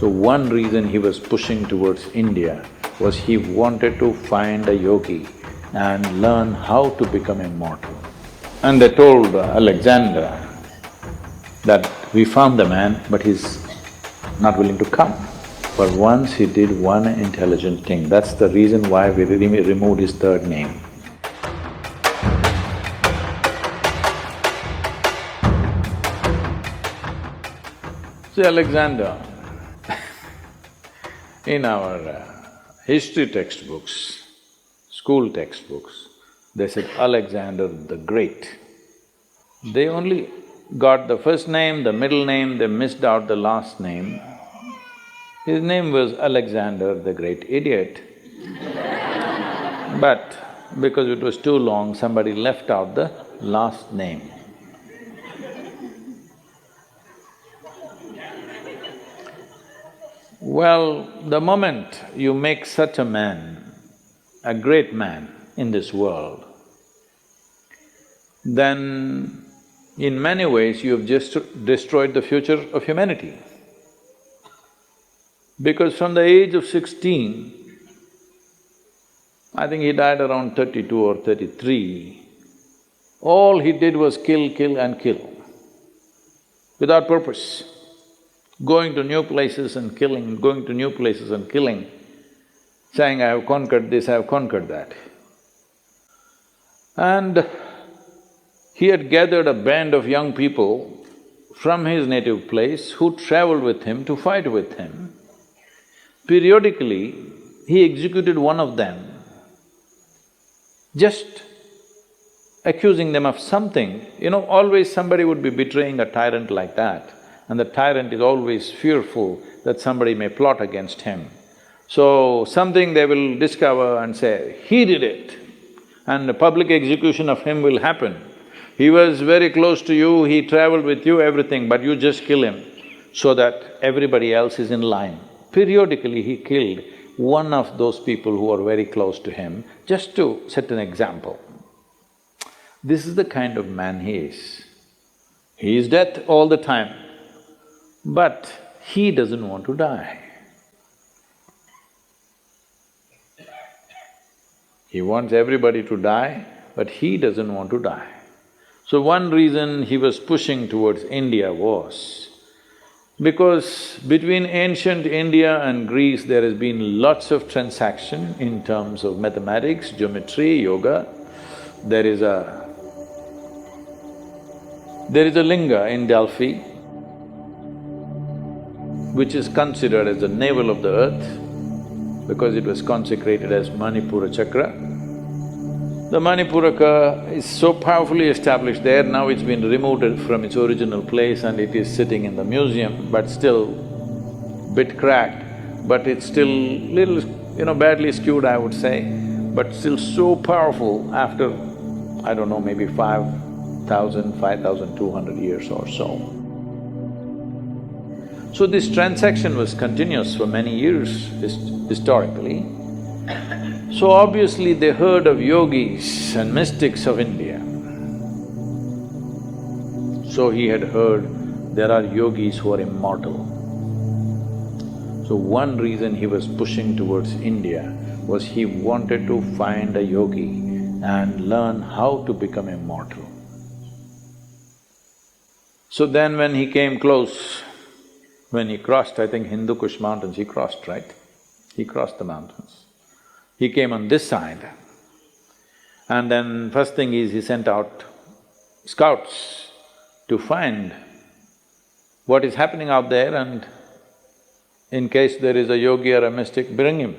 So one reason he was pushing towards India was he wanted to find a yogi and learn how to become immortal. And they told Alexander that we found the man, but he's not willing to come. But once he did one intelligent thing, that's the reason why we removed his third name. See, Alexander, in our history textbooks, school textbooks, they said Alexander the Great. They only got the first name, the middle name, they missed out the last name. His name was Alexander the Great Idiot. But because it was too long, somebody left out the last name. Well, the moment you make such a man, a great man in this world, then in many ways you've just destroyed the future of humanity. Because from the age of 16, I think he died around 32 or 33, all he did was kill, kill and kill, without purpose. Going to new places and killing, going to new places and killing, saying, I have conquered this, I have conquered that. And he had gathered a band of young people from his native place who traveled with him to fight with him. Periodically, he executed one of them, just accusing them of something. You know, always somebody would be betraying a tyrant like that, and the tyrant is always fearful that somebody may plot against him. So, something they will discover and say, he did it, and the public execution of him will happen. He was very close to you, he traveled with you, everything, but you just kill him so that everybody else is in line. Periodically, he killed one of those people who were very close to him, just to set an example. This is the kind of man he is. He is death all the time, but he doesn't want to die. He wants everybody to die, but he doesn't want to die. So one reason he was pushing towards India was because between ancient India and Greece there has been lots of transaction in terms of mathematics, geometry, yoga. There is a linga in Delphi which is considered as the navel of the earth because it was consecrated as Manipura chakra. The Manipuraka is so powerfully established there, now it's been removed from its original place and it is sitting in the museum, but still bit cracked, but it's still little, badly skewed, I would say, but still so powerful after, I don't know, maybe 5,200 years or so. So this transaction was continuous for many years historically. So obviously they heard of yogis and mystics of India. So he had heard there are yogis who are immortal. So one reason he was pushing towards India was he wanted to find a yogi and learn how to become immortal. So then when he came close, when he crossed, I think Hindu Kush mountains, he crossed, right? He crossed the mountains. He came on this side, and then first thing is he sent out scouts to find what is happening out there and in case there is a yogi or a mystic, bring him.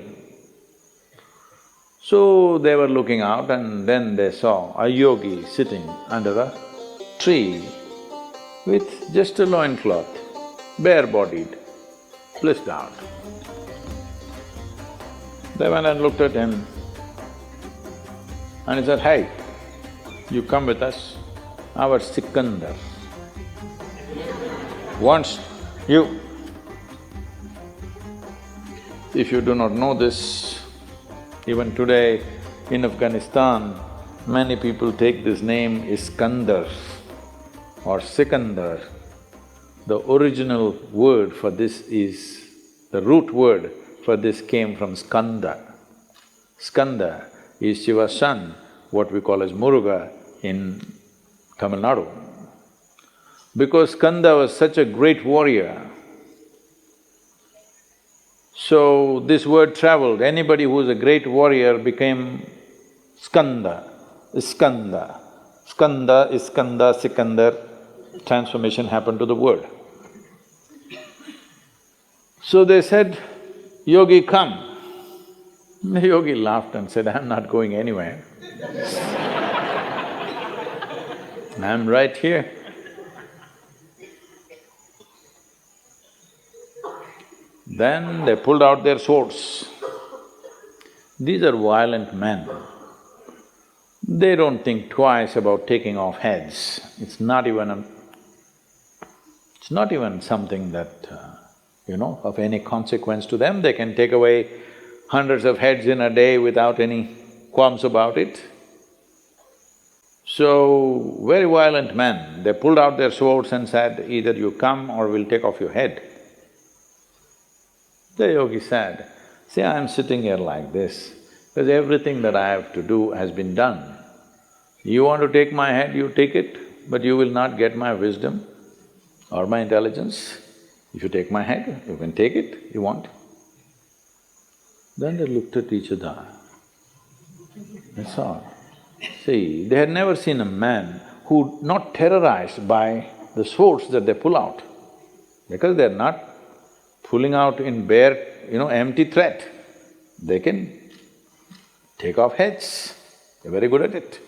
So they were looking out and then they saw a yogi sitting under a tree with just a loincloth, bare-bodied, blissed out. They went and looked at him and he said, hey, you come with us, our Sikandar wants you. If you do not know this, even today in Afghanistan, many people take this name Iskandar or Sikandar. The original word for this is The root word for this came from skanda. Skanda is Shiva's son, what we call as Muruga in Tamil Nadu. Because Skanda was such a great warrior, so this word traveled. Anybody who was a great warrior became Skanda, Iskanda. Skanda, Iskanda, Sikandar, transformation happened to the word. So they said, "Yogi, come." The yogi laughed and said, "I'm not going anywhere. I'm right here." Then they pulled out their swords. These are violent men. They don't think twice about taking off heads. It's not even something that, of any consequence to them. They can take away hundreds of heads in a day without any qualms about it. So, very violent men, they pulled out their swords and said, "Either you come or we'll take off your head." The yogi said, "See, I'm sitting here like this because everything that I have to do has been done. You want to take my head, you take it, but you will not get my wisdom or my intelligence. If you take my head, you can take it, you want." Then they looked at each other, that's all. See, they had never seen a man who not terrorized by the swords that they pull out, because they're not pulling out in bare, empty threat. They can take off heads, they're very good at it.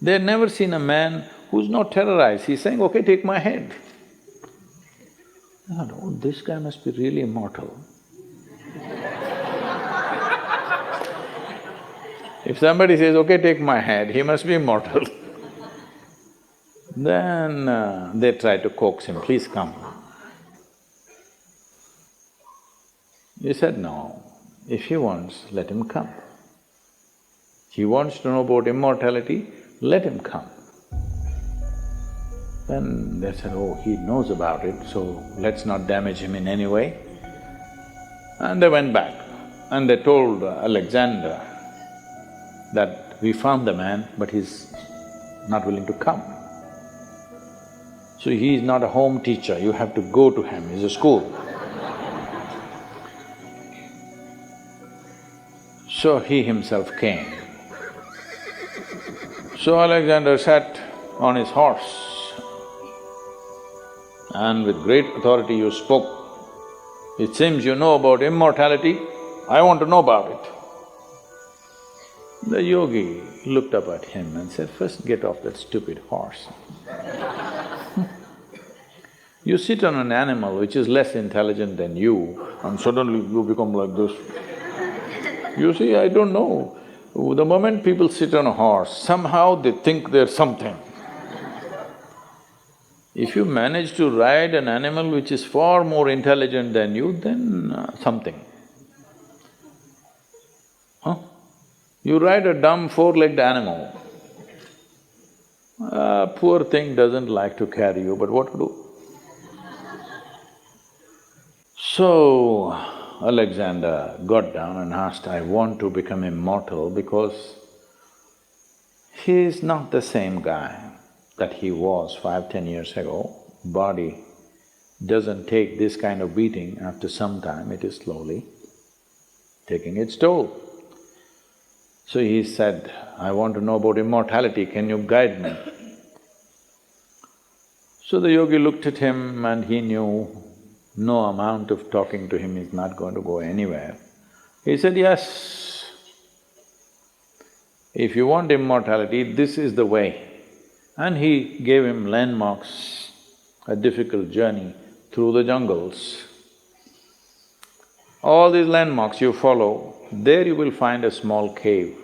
They had never seen a man who's not terrorized, he's saying, "Okay, take my head." I thought, "Oh, this guy must be really immortal." If somebody says, "Okay, take my head," he must be immortal. Then they try to coax him, "Please come." He said, "No, if he wants, let him come. He wants to know about immortality, let him come." Then they said, "Oh, he knows about it, so let's not damage him in any way." And they went back and they told Alexander that, "We found the man, but he's not willing to come. So he is not a home teacher, you have to go to him, he's a school." So he himself came. So Alexander sat on his horse and with great authority you spoke, "It seems you know about immortality, I want to know about it." The yogi looked up at him and said, "First get off that stupid horse." You sit on an animal which is less intelligent than you and suddenly you become like this. You see, I don't know, the moment people sit on a horse, somehow they think they're something. If you manage to ride an animal which is far more intelligent than you, then something. You ride a dumb four-legged animal, poor thing doesn't like to carry you, but what to do? So, Alexander got down and asked, "I want to become immortal because he is not the same guy that he was 5–10 years ago. Body doesn't take this kind of beating after some time, it is slowly taking its toll." So he said, "I want to know about immortality, can you guide me?" So the yogi looked at him and he knew no amount of talking to him is not going to go anywhere. He said, "Yes, if you want immortality, this is the way." And he gave him landmarks, a difficult journey through the jungles. All these landmarks you follow, there you will find a small cave.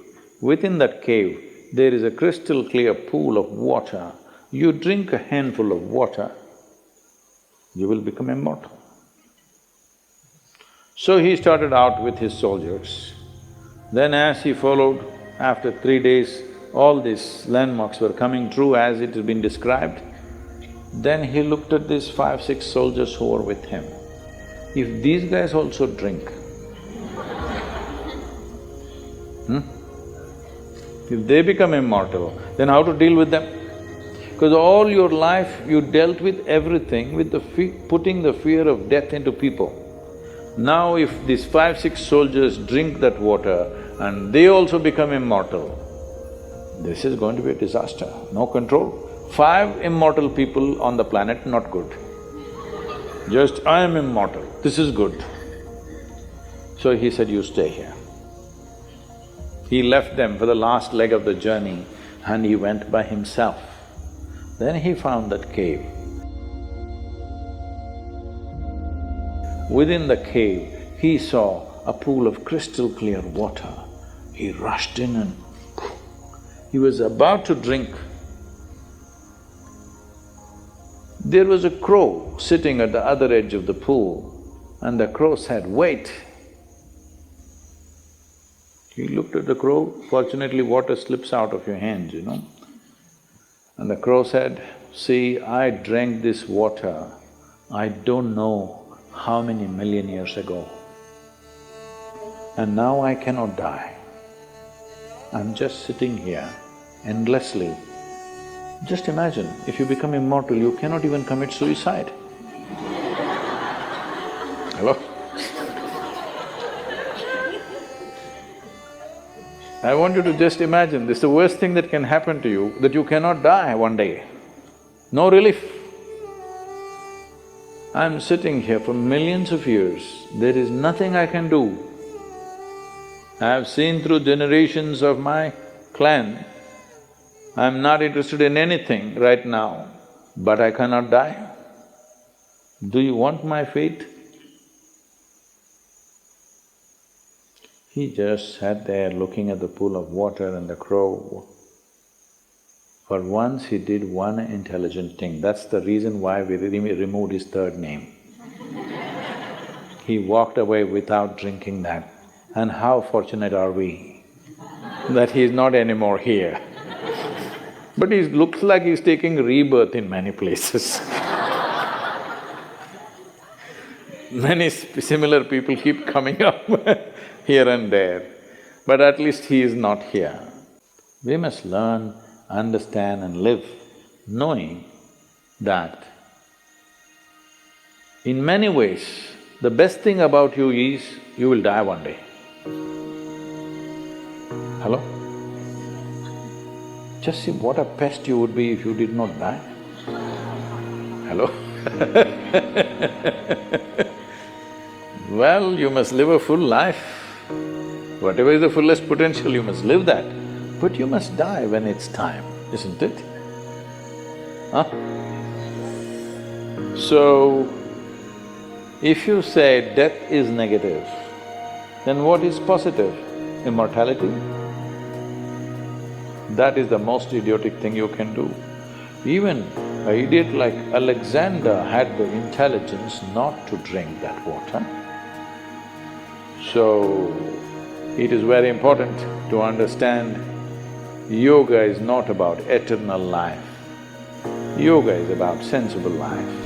Within that cave, there is a crystal clear pool of water. You drink a handful of water, you will become immortal. So he started out with his soldiers. Then as he followed, after 3 days, all these landmarks were coming true as it has been described. Then he looked at these 5–6 soldiers who were with him If these guys also drink, if they become immortal, then how to deal with them? Because all your life you dealt with everything with putting the fear of death into people. Now if these 5, 6 soldiers drink that water and they also become immortal, this is going to be a disaster, no control. 5 immortal people on the planet, not good. Just, I am immortal, this is good. So he said, you stay here. He left them for the last leg of the journey and he went by himself. Then he found that cave. Within the cave, he saw a pool of crystal clear water. He rushed in and he was about to drink. There was a crow sitting at the other edge of the pool and the crow said, wait. He looked at the crow, fortunately water slips out of your hands, And the crow said, see, I drank this water, I don't know how many million years ago. And now I cannot die. I'm just sitting here endlessly. Just imagine, if you become immortal, you cannot even commit suicide. Hello? I want you to just imagine, this is the worst thing that can happen to you, that you cannot die one day. No relief. I'm sitting here for millions of years, there is nothing I can do. I have seen through generations of my clan, I'm not interested in anything right now, but I cannot die. Do you want my fate? He just sat there looking at the pool of water and the crow. For once he did one intelligent thing, that's the reason why we removed his third name. He walked away without drinking that. And how fortunate are we that he's not anymore here. But he looks like he's taking rebirth in many places. Many similar people keep coming up here and there, but at least he is not here. We must learn, understand and live knowing that in many ways, the best thing about you is you will die one day. Hello? Just see what a pest you would be if you did not die. Hello? Well, you must live a full life. Whatever is the fullest potential, you must live that. But you must die when it's time, isn't it? Huh? So, if you say death is negative, then what is positive? Immortality? That is the most idiotic thing you can do. Even an idiot like Alexander had the intelligence not to drink that water. So, it is very important to understand yoga is not about eternal life. Yoga is about sensible life.